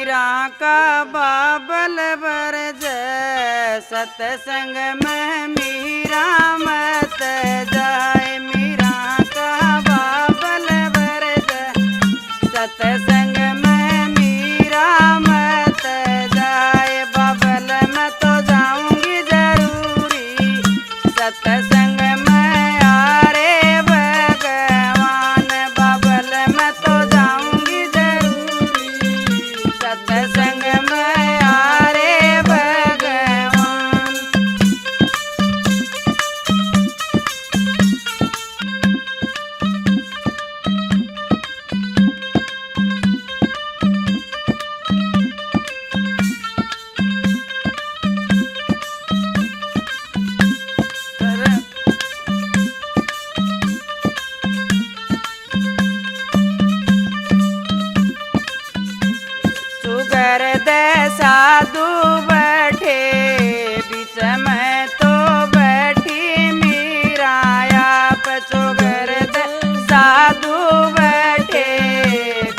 मीरा का बाबल बरज सत्संग में मीरा मत जाए। मीरा का बाबल बरज सत्संग में मीरा मत जाए। बाबल मैं तो जाऊंगी जरूरी सत्संग में आरे भगवान। बाबल मैं तो जाऊंगी जरूरी सत्संग में आरे भगवान। सुगर दे साधु बैठे बीच में तो बैठी मीरा। आप सुगर दे साधु बैठे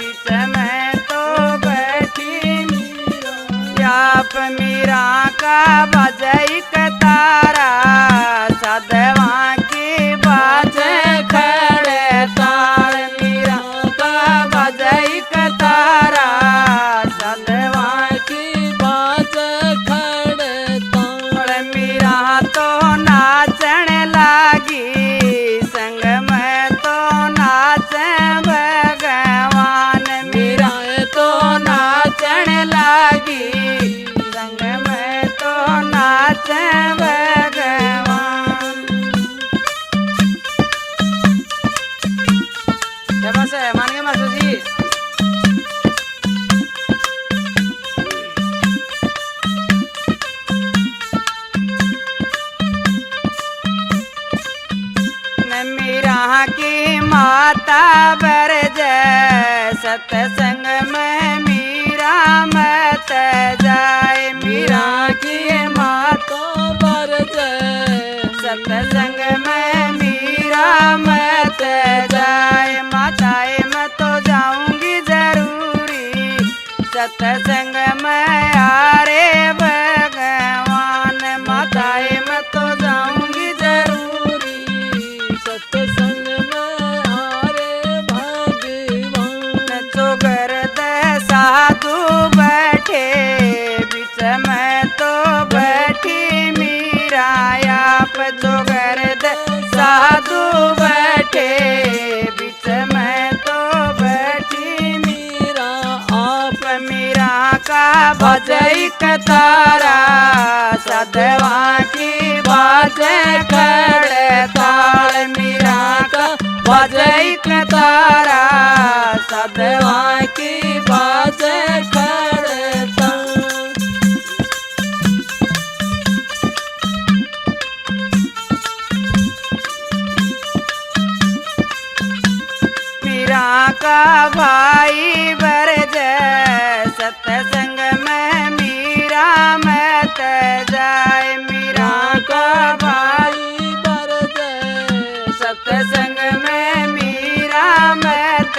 बीच में तो बैठी मीरा। आप मीरा का बजई कतारा सदवा की बाजे खड़े ताल। मीरा का बजई कतारा सदवा की बाज खड़े ताल। मीरा तो नाचन लागी संग में तो नाचे भगवान। मीरा तो नाचन लागी संग में तो नाचे भगवान। बस है मान गए मास्टर जी। मीरा की माता बरज सत्संग में मीरा मत जाए। मीरा की माता बरज सत्संग में मीरा मत जाए। माताए मैं तो जाऊंगी जरूरी सत्संग में आरे भगवान। माताए मैं तो जाऊंगी जरूरी सत्संग में आरे भगवान। सुगर दे साधु बैठे बीच में तो बैठी मीरा। आप सुगर दे साधु बैठे बीच में तो बैठी मीरा। आप मीरा का भजई कतारा सदवा की बाजे खड़े ताल। मीरा का भजई कतारा सदवा की बाजे खड़े ताल। मीरा का भाई बरज सत्संग में मीरा मत जाए। मीरा का भाई बरज सत्संग में मीरा मत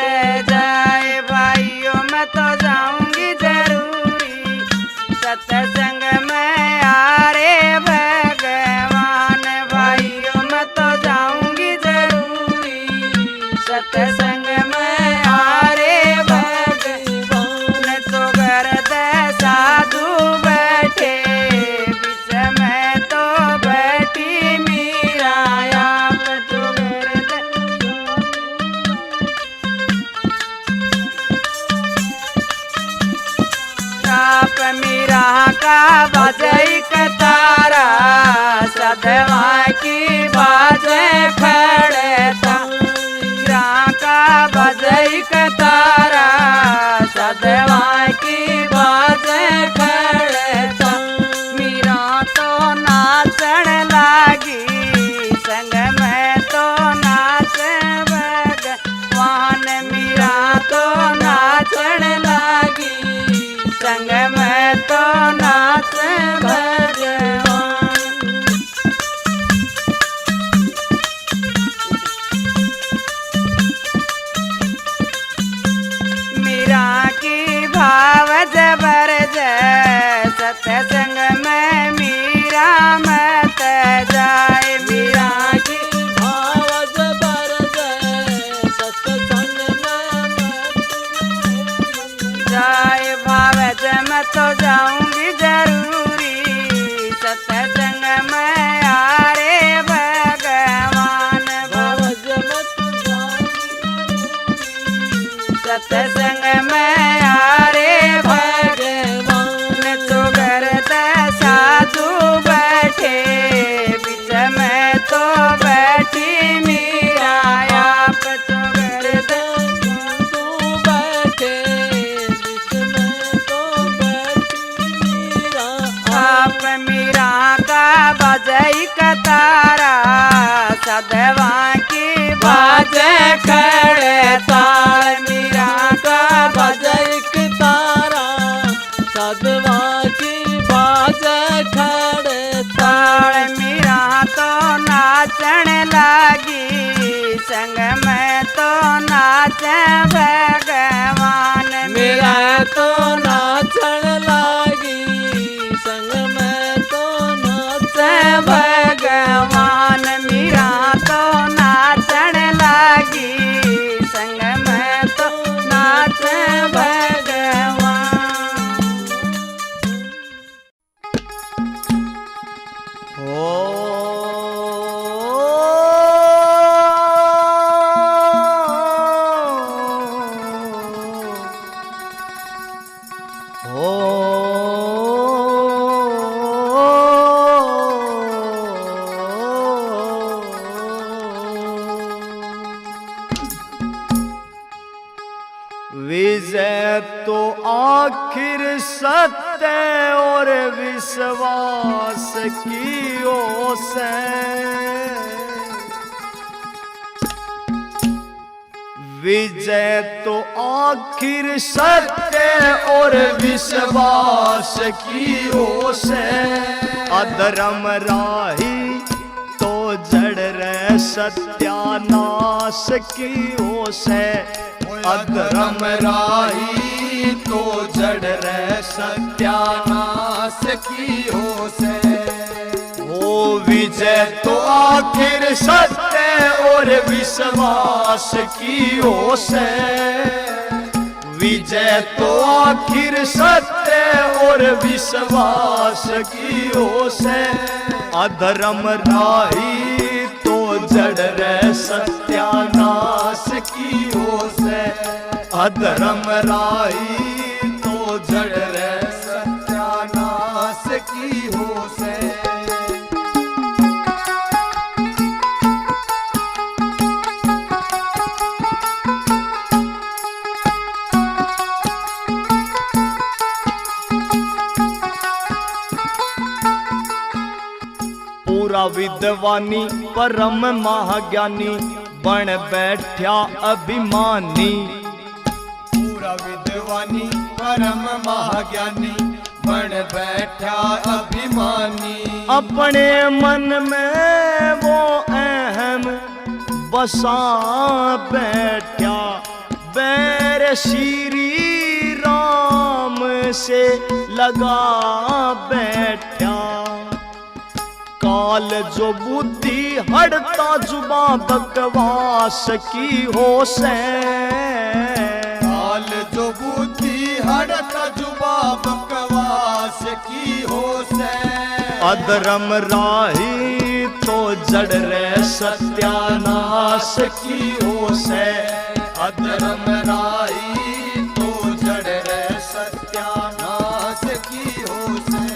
जाए। भाइयों मैं तो जाऊंगी जरूरी सत्संग में आरे भगवान। भाइयों मैं तो जाऊंगी जरूरी सत्संग में आरे भगवान। सुगर दे साधु बैठे बीच में तो बैठी मीरा। आप सुगर दे आप मीरा का बजई कतारा सदवा की बाजे खड़े ताल। मीरा का बजई कतारा सदवा की बाजे खड़े ताल। मीरा तो नाचन लागी संग में तो नाचे भगवान। मीरा तो नाचन लागी संग में तो नाचे भगवान। जाए भाव मैं तो जाऊंगी जरूरी सत्संग में आरे भगवान भाव सत्संग में आरे भगवान तो घर साधु बैठे बीच में तो बैठी मीरा आप तो घर साधु बैठे बीच में तो बैठी मीरा आप मीरा का बजई कतारा सदवा की बाजे खड़े ताल मीरा का बजई कतारा सदवा की बाजे खड़े ताल मीरा तो नाचन लागी संग में तो नाचे भगवान मीरा तो नाचन लागी संग में तो नाचे भगवान मीरा तो नाचन लागी संग में तो नाचे भगवान विजय तो आखिर सत्य और विश्वास की ओर से विजय तो आखिर सत्य और विश्वास की ओर से अधर्म राही तो जड़ रहे सत्यानाश की ओर से अधर्म राही तो जड़ रहे सत्यानाश की ओर से वो विजय तो आखिर सत्य और विश्वास की ओर से विजय तो आखिर सत्य और विश्वास की ओर से अधर्म राही तो जड़ रहे सत्यानाश की ओर से अधर्म राही तो जड़ रहे सत्यानाश की ओर से पूरा विद्वानी परम महाज्ञानी बन बैठा अभिमानी पूरा विद्वानी परम महाज्ञानी बन बैठा अभिमानी अपने मन में वो अहम बसा बैठा बैर श्री राम से लगा बैठा काल जो बुद्धि हड़ता जुबा बकवास की हो से काल जो बुद्धि हड़ता जुबा बकवास की हो से अधर्म राही तो जड़ रहे सत्यानाश की हो से अधर्म राही तो जड़ रहे सत्यानाश की हो से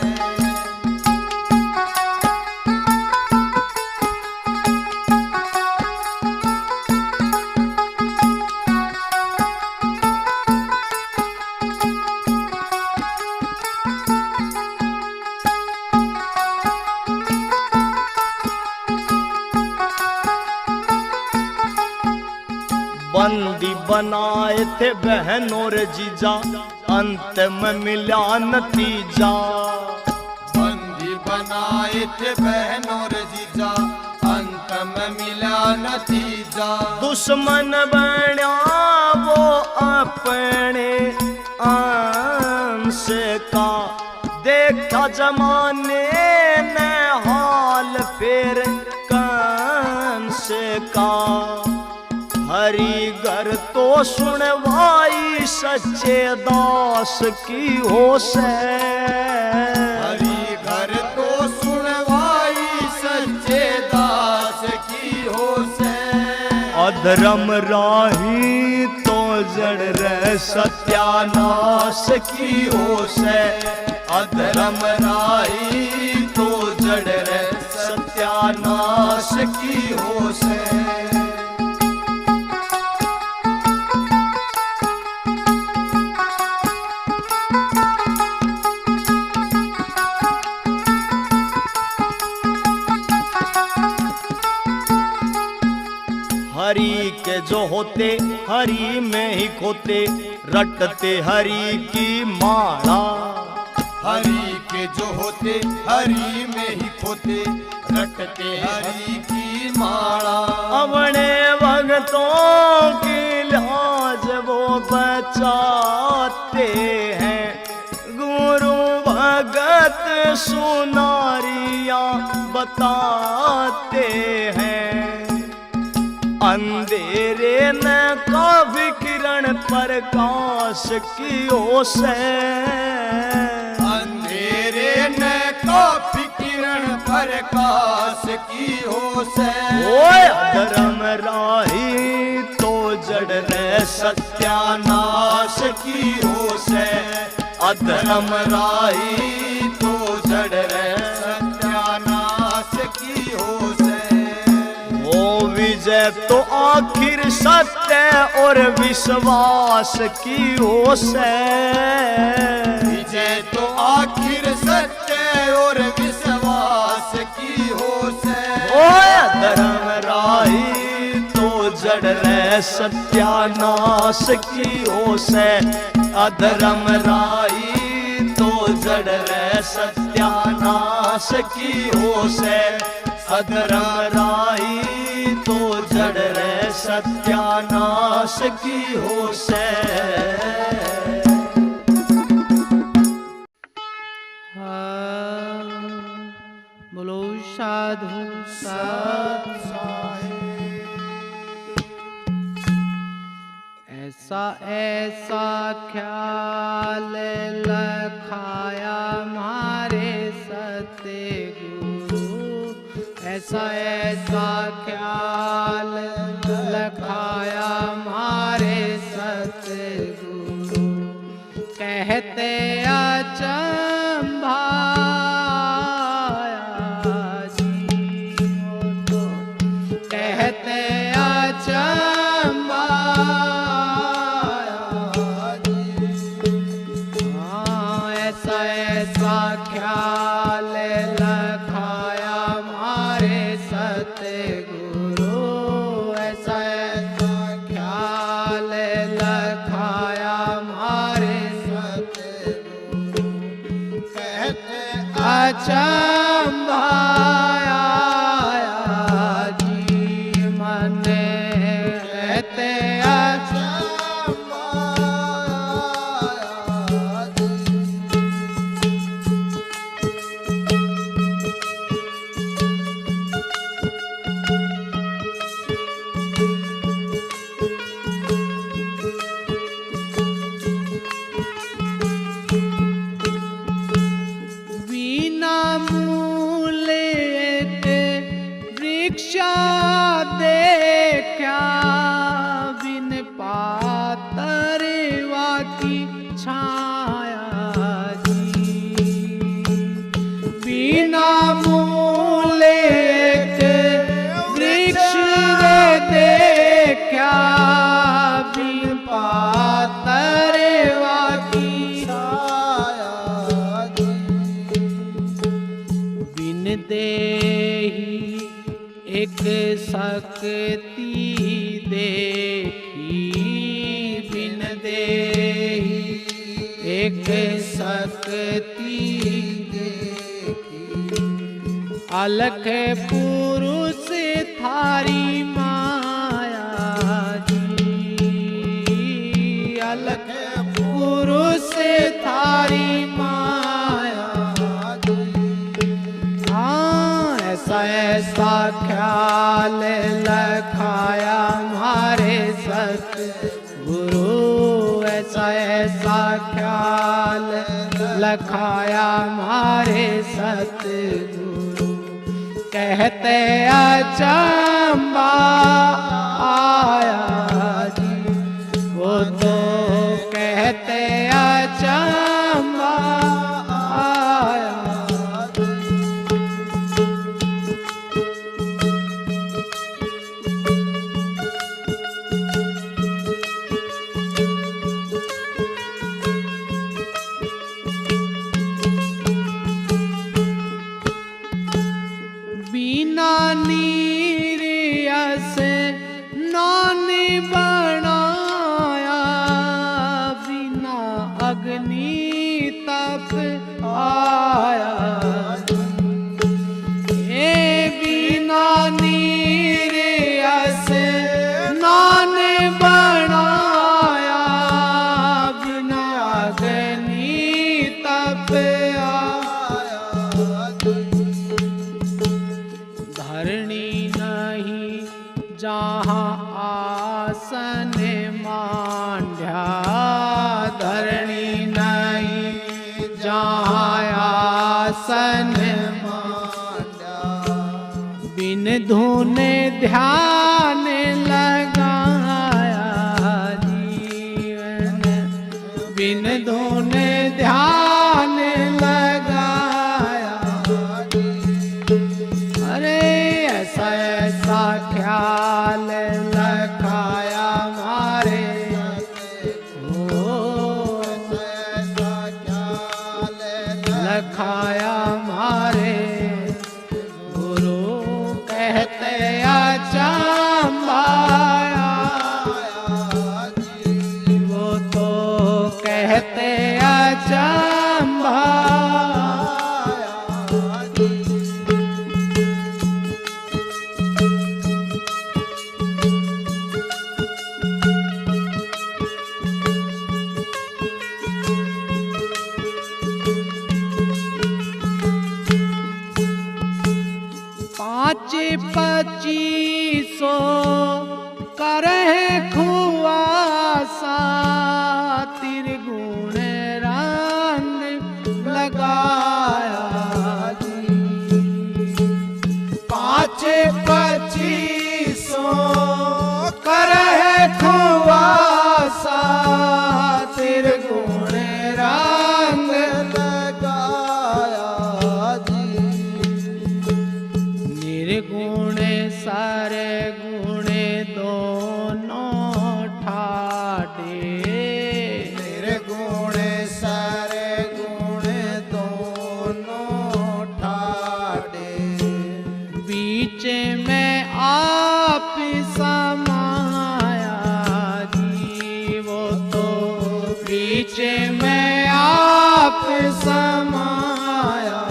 बंदी बनाए थे बहन और जीजा अंत में मिला नतीजा बंदी बनाए थे बहन और जीजा अंत में मिला नतीजा दुश्मन बना वो अपने अंश का देखा जमाने ने हाल फिर कंस का हरि हरि घर तो सुनवाई सच्चे दास की हो से। हरि घर तो सुनवाई सच्चे दास की हो से। अधर्म राही तो जड़ रह सत्यानाश की हो से। अधर्म राही तो जड़ रह सत्यानाश की हो से। हरि के जो होते हरि में ही खोते, रटते हरि की माला। हरि के जो होते हरि में ही खोते, रटते हरि की माला। अपने भक्तों की लाज वो बचाते हैं, गुरु भगत सुनारियां बताते हैं। अंधेरे न काफी किरण प्रकाश की ओर से। अंधेरे न काफी किरण प्रकाश की हो से। ओए धर्म राही तो जड़ रह सत्यानाश की हो से। अधर्म राही तो जड़ रह सत्यानाश की हो से। विजय तो आखिर सत्य और विश्वास की हो से। विजय तो आखिर सत्य और विश्वास की हो से। ओए धर्म राही तो जड़ रह सत्यानाश की हो से। अधर्म राही तो जड़ रह सत्यानाश की हो से। अधर्म राही तो जड़ रह सत्यानाश की हो से। बोलो साधु साध ऐसा ऐसा ख्याल लखाया हमारे सतगुरु। ऐसा ऐसा ख्याल लखाया हमारे सतगुरु। कहते अचंभा कहते अचंभा। ऐसा ऐसा ख्याल लखाया हमारे सतगुरु। ऐसा ऐसा ख्याल लखाया हमारे सतगुरु। कहते अचंभा जी मन कहते अचंभा। बिना मूल एक वृक्षा देखा, बिन पातरवा की छाया जी। बिना मूल एक वृक्ष देखा, बिन पातरवा की छाया जी। बिन देही एक शक्ति देखी, बिन देही एक शक्ति देखी। अलख पुरुष थारी माया जी। अलख पुरुष थारी माया जी। हाँ ऐसा ऐसा ख्याल लखाया हमारे ख्याल लखाया मारे सतगुरु। कहते अचंबा आया जी, वो तो कहते अचंबा आया। बिना नीर यस नानी बनाया, बिना अग्नि तप आया। ए बिना नीर यस नानी बनाया, बिना अग्नि तप आया। धरणी नहीं जहाँ आसन मांड्या, धरणी नहीं जहाँ आसन मांड्या। बिन धुन ध्यान लगाया जीवन, बिन धुन ध्यान लगाया। अरे ऐसा ऐसा ख्याल लखाया मारे, ओ ऐसा ख्याल लखाया मारे गुरु। कहते अचंबाया, वो तो कहते अचंबा। पाँच पच्चीसो करहे खुआसा, त्रिगुण रंग लगाया जी। पाँच पच्चीसो करहे खुआसा, त्रिगुण रंग लगाया जी। निर्गुण सारे गुण दोनों ठाडे, निर्गुण सारे गुण दोनों ठाडे। बीच में आप समाया जी, वो तो बीच में आप समाया।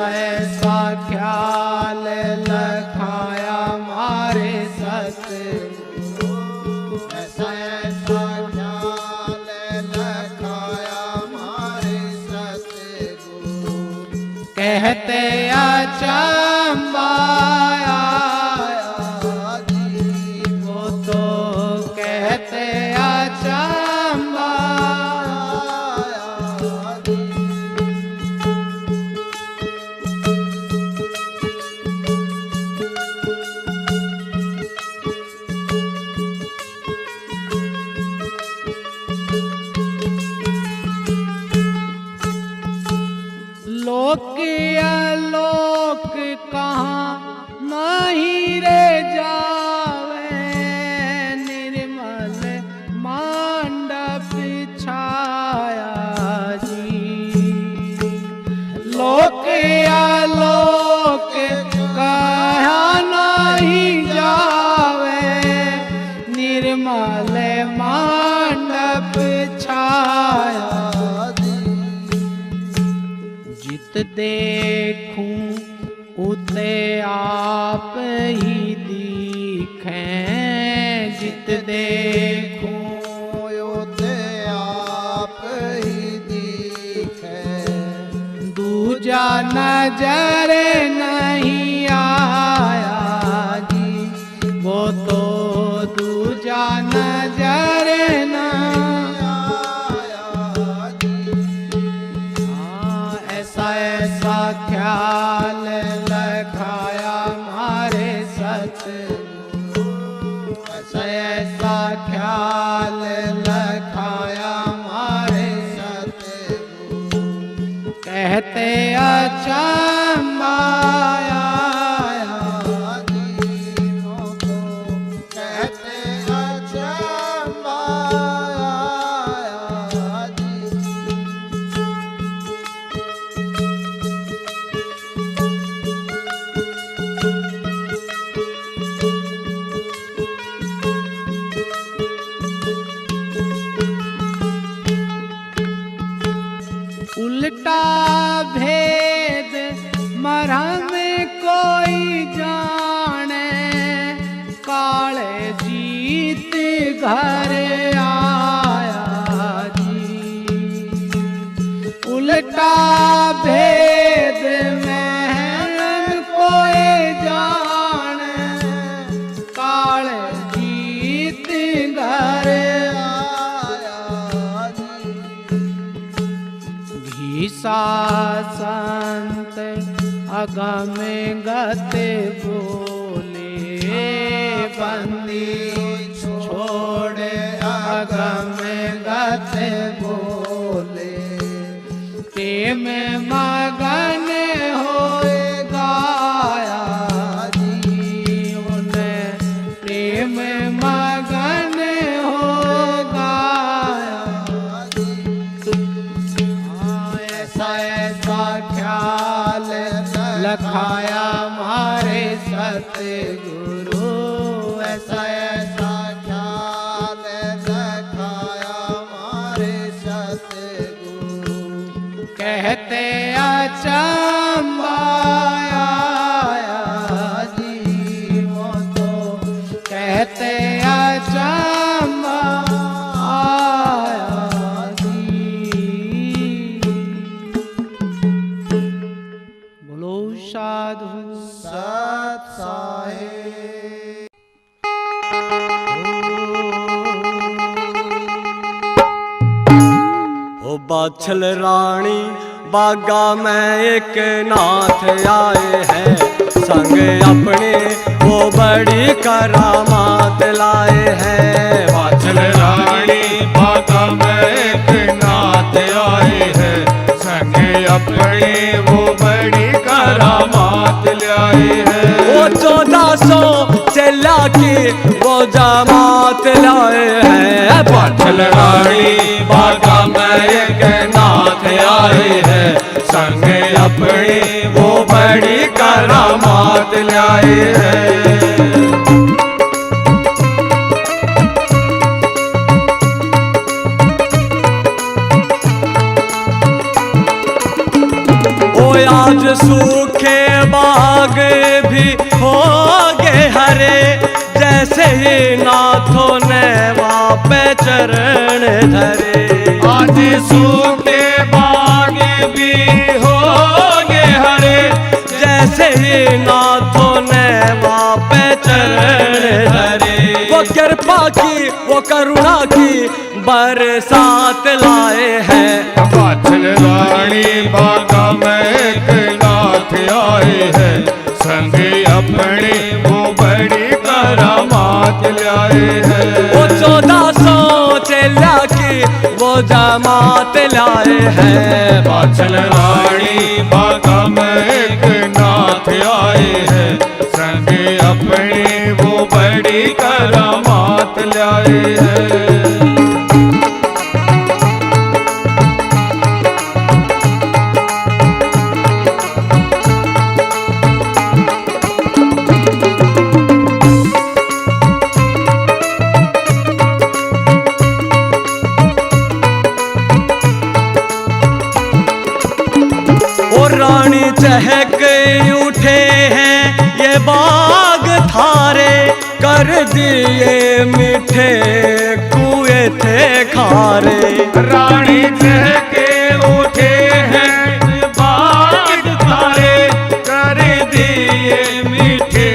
ऐसा ख्याल लखाया मारे सतगुरु। ऐसा ऐसा ख्याल लखाया मारे सतगुरु। कहते अचंबाया जी, वो तो कहते अचंबा। लोक आलोक कहाँ नहीं रे जावे, निर्मल मंडप छाया जी। लोक आलोक कहाँ नहीं जावे, निर्मल मंडप छाया। जित देखूं उते आप ही दिखें, जित देखूं उते आप ही दिखें। दूजा नजर नहीं आया जी, वो तो दूजा नजर नहीं उल्टा भेद मरहम कोई जाने, काले जीत घर आया जी। उल्टा भेद महरम कोई जाने, काले जीत घर आया जी। घीसा संत अगम गते बोले, बंदी छोड़े अगम गते बोले। प्रेम मगन होए गाया जी, उन्हें प्रेम मगन हो गाया जी। ऐसा ऐसा ख्याल लखाया मारे सतगुरु, ऐसा ऐसा ख्याल लखाया मारे सतगुरु। कहते अचंबा आया जी, वो तो कहते अचंबा आया जी। बोलो साधु सत साहेब। ओ बाछल रानी बागा में एक नाथ आए हैं, संग अपने वो बड़ी करामात लाए हैं। बाछल रानी बागा में एक नाथ आए हैं, संग अपने वो बड़ी करामात लाए हैं। वो 1400 चेला की वो जमात लाए हैं। बाछल रानी बागा में एक नाथ आए हैं, संग अपने वो बड़ी करामात लाए हैं। ओ आज सूखे बाग भी होगे हरे, जैसे ही नाथों ने वहाँ पे चरण धरे। आज सूखे बाग भी होगे हरे, जैसे ही नाथों ने वहाँ पे चरण धरे। वो कृपा की वो करुणा की बरसात लाए हैं। बाछल रानी बागा में एक नाथ आए हैं, संग अपने वो बड़ी करामात लाए हैं। वो 1400 चेला की वो जमात लाए हैं। बाछल रानी बागा में एक नाथ आए हैं, संग अपने वो बड़ी करामात लाए हैं। रानी चहक उठे हैं ये बाग थारे, कर दिए मीठे कुएं थे खारे। रानी चहक उठे हैं बाग थारे, कर दिए मीठे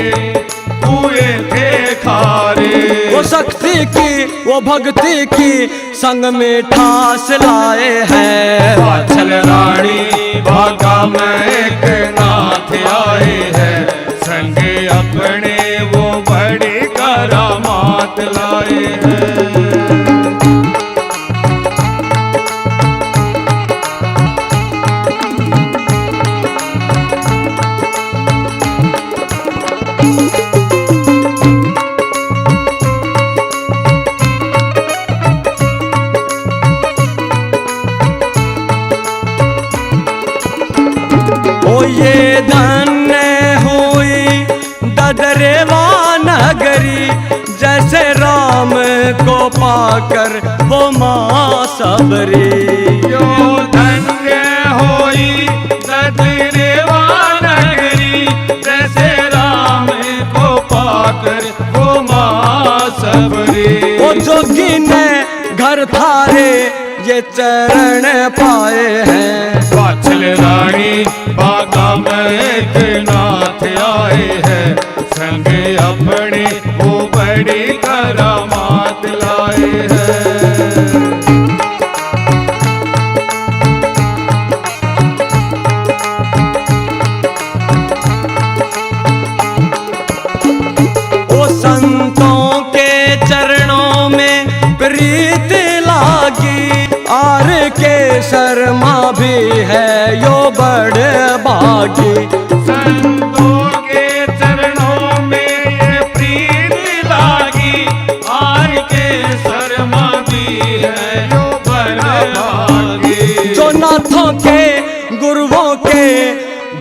कुएं थे खारे। वो शक्ति की वो भक्ति की संग में ठास लाए हैं। बाछल रानी बागा में एक नाथ आए हैं, संग अपने वो बड़ी करामात लाए हैं। ओ ये धन्य हुई ददरेवा नगरी, जैसे राम को पाकर वो माँ सबरी। यो धन्य पधारे ये चरण पाए हैं। वात्सल रानी बागा में एक नाथ आए हैं, संग अपने वो बड़ी करामात लाए हैं। ओ संतों के चरणों में प्रीत लागी, आर के शर्मा भी है यो बड़े बागी। संतों के चरणों में ये प्रीत लागी, आर के शर्मा भी है यो बड़े बागी। जो नाथों के गुरुओं के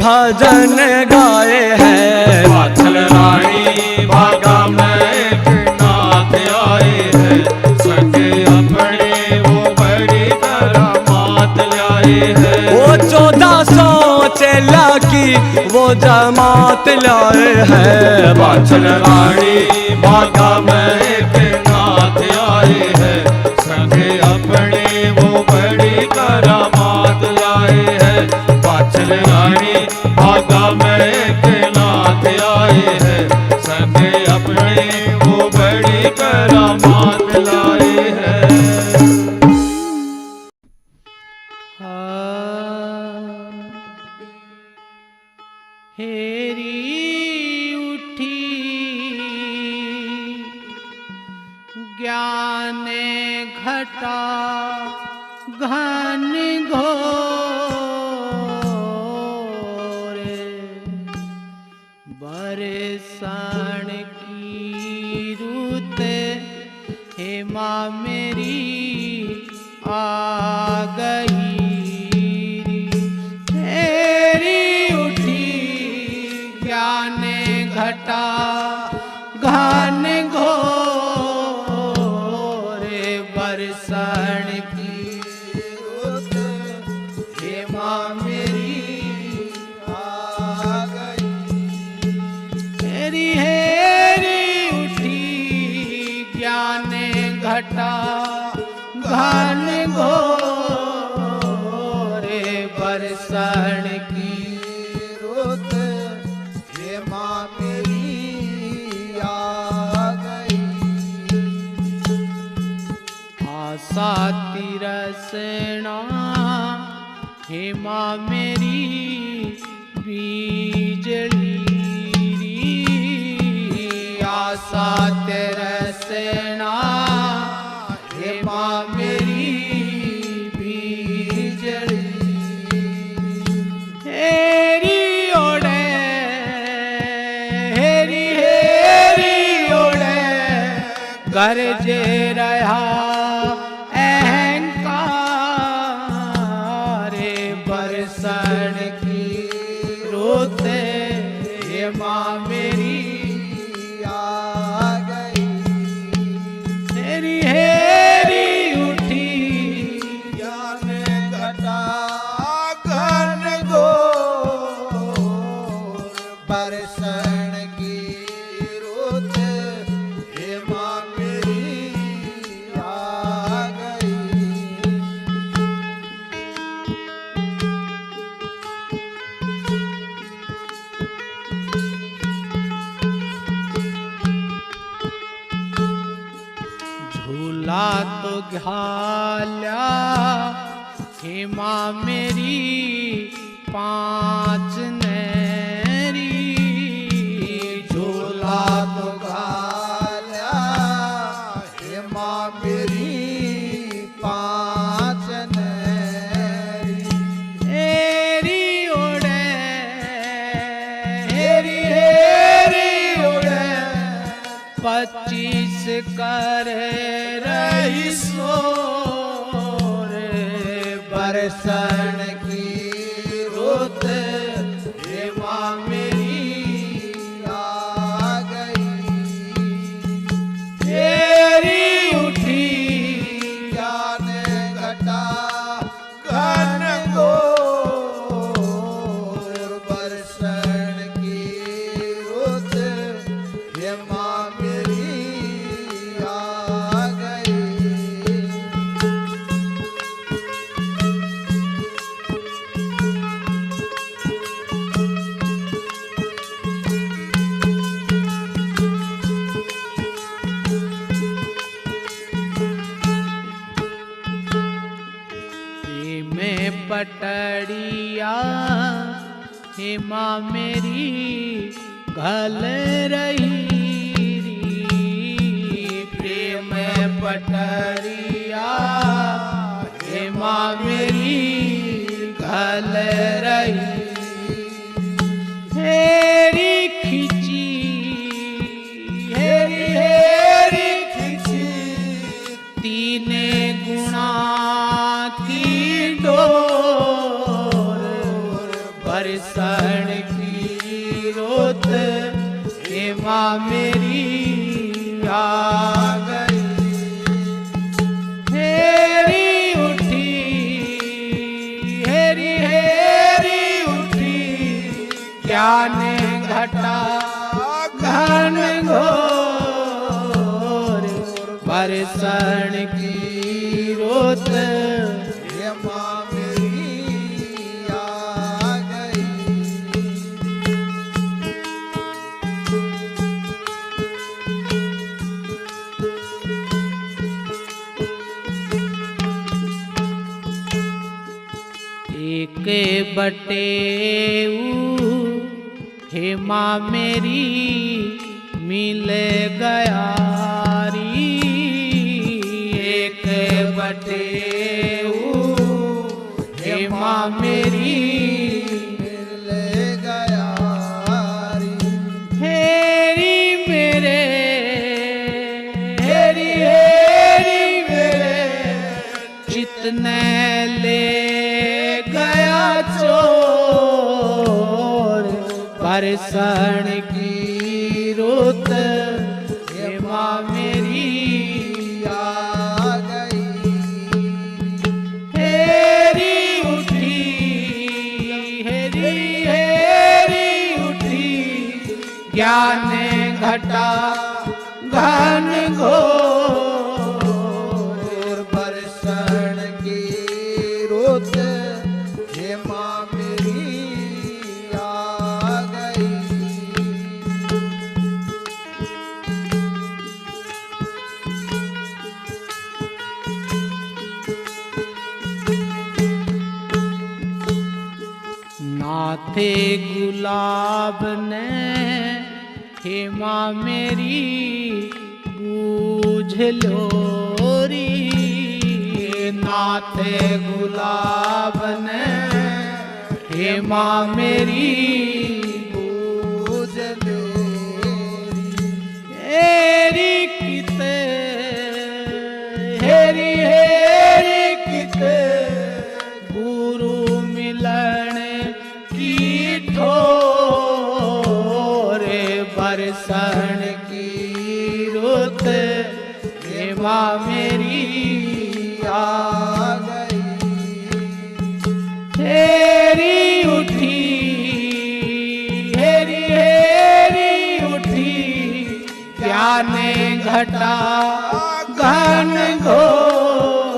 भजन गाए हैं। वात्सल रानी बागा में एक नाथ आए हैं, संग अपने वो बड़ी करामात लाए हैं। वो 1400 चेला की वो जमात लाए हैं। वात्सल रानी बागा में एक नाथ आए हैं, संग अपने वो बड़ी करामात लाए हैं। वात्सल रानी बागा में एक नाथ आए हैं, संग अपने वो बड़ी करामात लाए हैं। हेरी उठी ज्ञान घटा घन घोरे, बरसाण की रुत हेमा मेरी आ गई री। हेरी उठी ज्ञान घटा घन घोरे, बरसाण की रुत हेमा मेरी आ गई। हेरी हेरी उठी ज्ञान घटा घन घोरे, बरसाण की रुत हेमा मेरी आ गई। आशा तिरसना हेमा मेरी बीजली री। आशा तिरसना हेमा मेरी बीजली। हेरी ओढ़े हेरी हेरी ओढ़े गरजे रहा अहंकार, बरसण की रुत हेमा मेरी आ गई। हेरी हेरी उठी ज्ञान घटा घन घोर, बरसण की रुत हेमा मेरी आ गई। झूला तो घाल्या हेमा मेरी पांच नैरी। झूला तो घाल्या हेमा मेरी पांच नैरी। हेरी ओढ़े हेरी हेरी ओढ़े 25 कर रही सोर, बरसण की रुत हेमा मेरी आ गई। हेरी उठी ज्ञान घटा घन घोर, बरसण की रुत हेमा मेरी आ गई। में पटड़िया हेमा मेरी घल रही री। प्रेम पटड़िया हेमा मेरी घल रही। हेरी खिची हेरी हेरी खिची तीने गुणा की डोर बरसण की रोत हेमा मेरी आ गई। हेरी उठी हेरी हेरी उठी ज्ञान घटा घन घोर बरसण की रोत हेमा मेरी आ गई। एक बटे हेमा मेरी मिल गया री। एक बटे हेमा मेरी मिल गया री। हेरी मेरे हेरी हेरी मेरे जितने ले गया चोर बरसण की रोत हेमा मेरी आ गई। हेरी उठी हेरी हेरी उठी ज्ञान घटा घन घोर बरसण की रोत हेमा मेरी आ गई। नाथे गुलाब ने हेमा मेरी बूझ लो री। नाथे गुलाब ने हेमा मेरी बूझ लो री। हेरी किते हेरी हेरी किते गुरु मिलन की ठोर बरसण की रुत हेमा मेरी आ गई। हेरी उठी हेरी हेरी उठी ज्ञान घटा घन घोर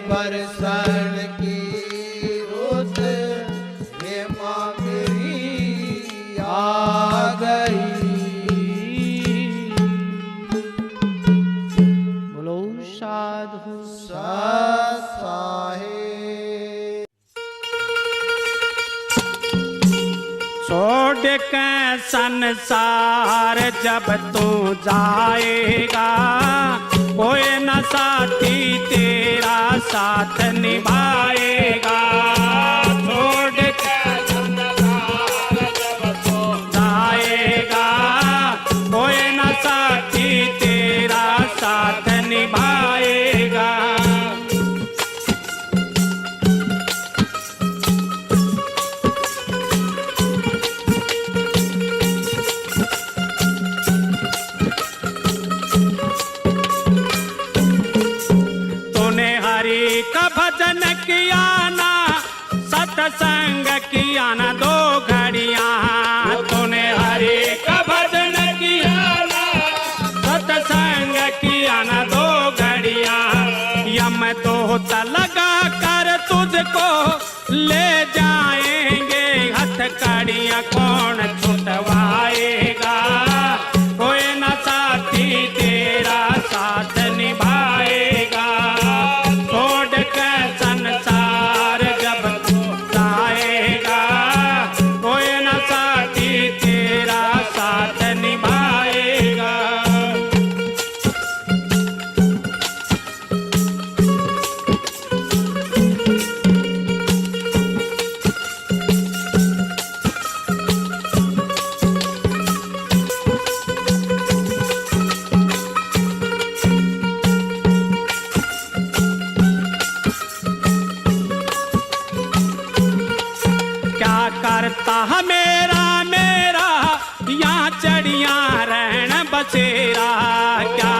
बरसण की रुत हेमा मेरी आ गई। बोलो साधु सत साहेब। छोड़ के संसार जब तू जाएगा कोई न साथी तेरा साथ निभाएगा। छोड़ के संसार जब तू जाएगा कोई न साथी तेरा साथ निभाएगा। का भजन किया ना सत्संग किया ना दो घड़ियां। तूने हरि का भजन किया ना सत्संग किया ना दो घड़ियां। यम दूत लगा कर तुझको ले जाएंगे हथकड़ियां कौन छुटवाएगा। कोई न साथी तेरा साथ निभाएगा। छोड़ के संसार करता मेरा मेरा यहाँ चढ़िया रहन बसेरा क्या